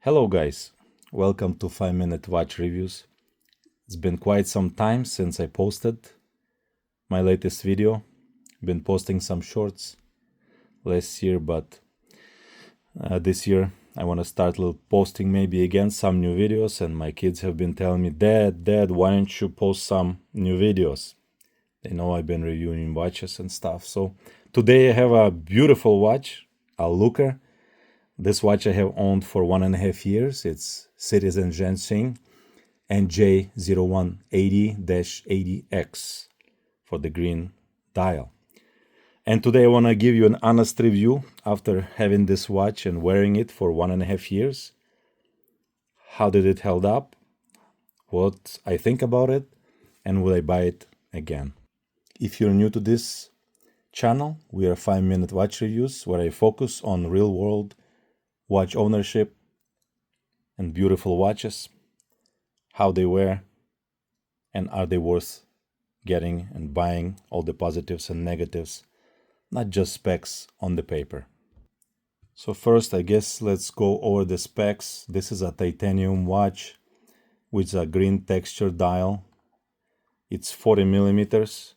Hello guys, welcome to 5-minute watch reviews. It's been quite some time since I posted my latest video. Been posting some shorts last year, but this year I want to start posting maybe again some new videos, and my kids have been telling me, Dad, why don't you post some new videos? They know I've been reviewing watches and stuff. So today I have a beautiful watch, a looker. This watch I have owned for 1.5 years. It's Citizen Zenshin NJ0180-80X for the green dial. And today I want to give you an honest review after having this watch and wearing it for 1.5 years. How did it hold up? What I think about it? And will I buy it again? If you're new to this channel, we are 5-minute watch reviews where I focus on real-world watch ownership and beautiful watches, how they wear, and are they worth getting and buying, all the positives and negatives, not just specs on the paper. So first, I guess let's go over the specs. This is a titanium watch with a green texture dial. It's 40 millimeters.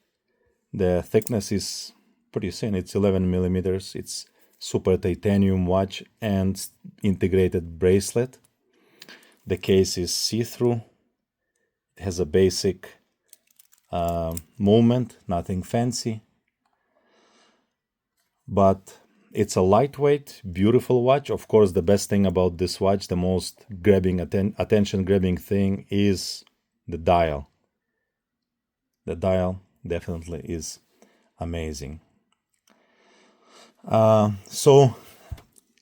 The thickness is pretty thin. It's 11 millimeters. It's super titanium watch and integrated bracelet. The case is see-through. It has a basic movement, nothing fancy. But it's a lightweight, beautiful watch. Of course, the best thing about this watch, the most attention-grabbing thing is the dial. The dial definitely is amazing. So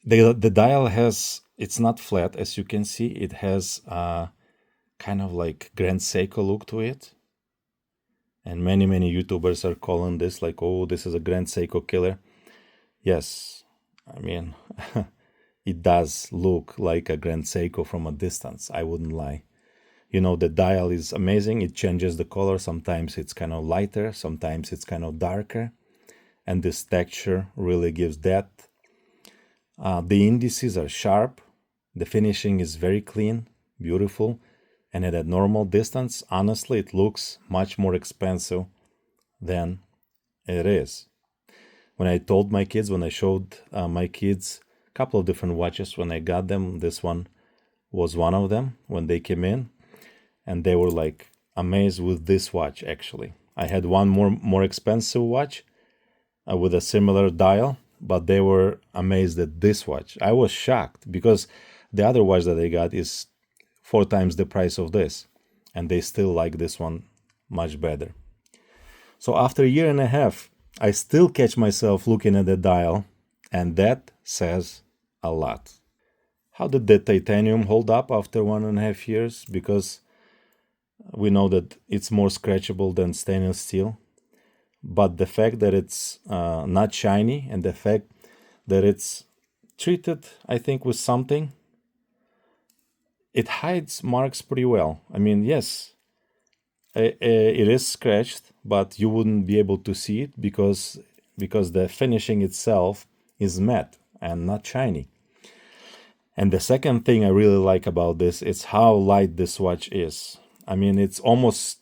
the dial has, it's not flat, as you can see. It has kind of like Grand Seiko look to it. And many YouTubers are calling this like, oh, this is a Grand Seiko killer. Yes, I mean, it does look like a Grand Seiko from a distance, I wouldn't lie. You know, the dial is amazing. It changes the color. Sometimes it's kind of lighter, sometimes it's kind of darker. And this texture really gives depth. The indices are sharp. The finishing is very clean, beautiful. And at a normal distance, honestly, it looks much more expensive than it is. When I told my kids, when I showed my kids a couple of different watches when I got them, this one was one of them when they came in. And they were like amazed with this watch, actually. I had one more expensive watch with a similar dial, but they were amazed at this watch. I was shocked because the other watch that I got is 4 times the price of this, and they still like this one much better. So after a year and a half, I still catch myself looking at the dial, and that says a lot. How did the titanium hold up after 1.5 years? Because we know that it's more scratchable than stainless steel. But the fact that it's not shiny and the fact that it's treated, I think, with something, it hides marks pretty well. I mean, yes, it is scratched, but you wouldn't be able to see it because the finishing itself is matte and not shiny. And the second thing I really like about this is how light this watch is. I mean, it's almost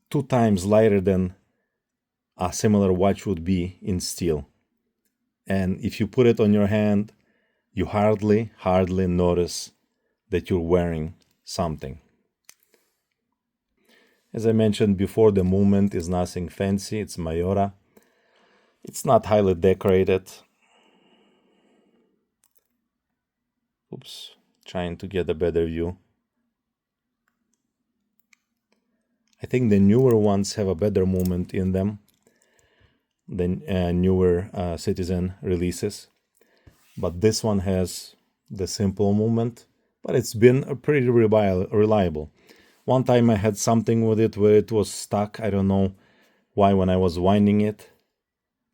2 times lighter than a similar watch would be in steel. And if you put it on your hand, you hardly notice that you're wearing something. As I mentioned before, the movement is nothing fancy. It's Mayora. It's not highly decorated. Oops, trying to get a better view. I think the newer ones have a better movement in them than newer Citizen releases. But this one has the simple movement, but it's been pretty reliable. One time I had something with it where it was stuck. I don't know why. When I was winding it,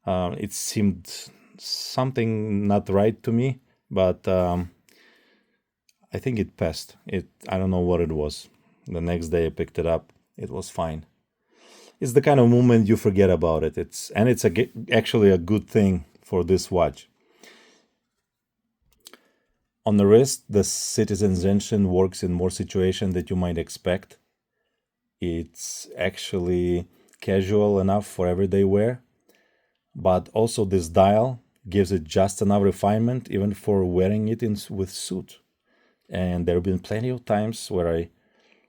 it seemed something not right to me, but I think it passed. I don't know what it was. The next day I picked it up. It was fine. It's the kind of movement you forget about it. It's actually a good thing for this watch. On the wrist, the Citizen Zenshin works in more situations that you might expect. It's actually casual enough for everyday wear, but also this dial gives it just enough refinement even for wearing it with suit. And there have been plenty of times where I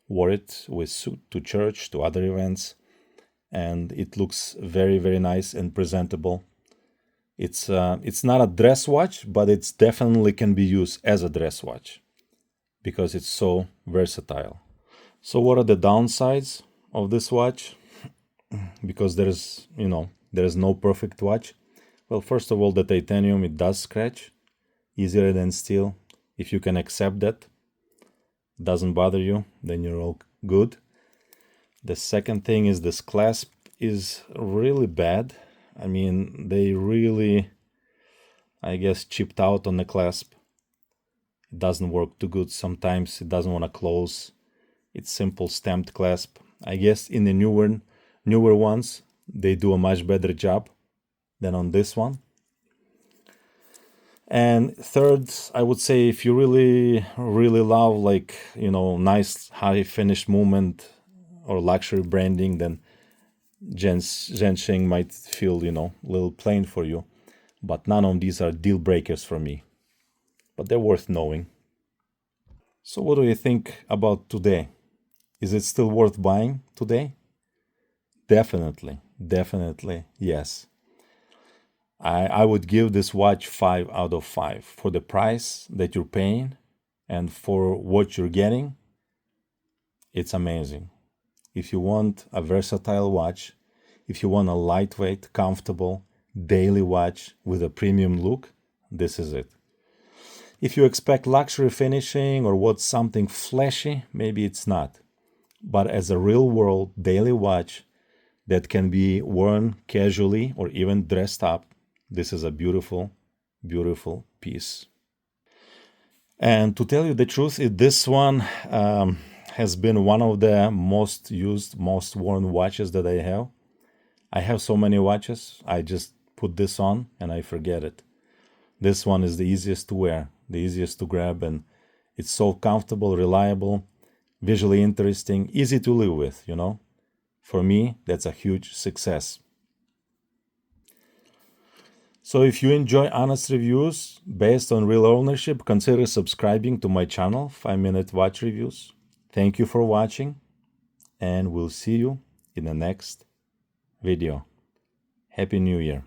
wore it with suit to church, to other events, and it looks very, very nice and presentable. It's not a dress watch, but it's definitely can be used as a dress watch because it's so versatile. So what are the downsides of this watch? Because there's no perfect watch. Well, first of all, the titanium, it does scratch easier than steel. If you can accept that, doesn't bother you, then you're all good. The second thing is this clasp is really bad. I mean, they really, I guess, chipped out on the clasp. It doesn't work too good. Sometimes it doesn't want to close. It's simple stamped clasp. I guess in the newer ones, they do a much better job than on this one. And third, I would say if you really, really love nice high finish movement or luxury branding, then Zenshin might feel, a little plain for you. But none of these are deal breakers for me. But they're worth knowing. So what do you think about today? Is it still worth buying today? Definitely, yes. I would give this watch 5 out of 5 for the price that you're paying and for what you're getting. It's amazing. If you want a versatile watch, if you want a lightweight, comfortable, daily watch with a premium look, this is it. If you expect luxury finishing or want something flashy, maybe it's not. But as a real world daily watch that can be worn casually or even dressed up, this is a beautiful, beautiful piece. And to tell you the truth, this one has been one of the most used, most worn watches that I have. I have so many watches, I just put this on and I forget it. This one is the easiest to wear, the easiest to grab, and it's so comfortable, reliable, visually interesting, easy to live with, For me, that's a huge success. So if you enjoy honest reviews based on real ownership, consider subscribing to my channel, 5-Minute Watch Reviews. Thank you for watching, and we'll see you in the next video. Happy New Year.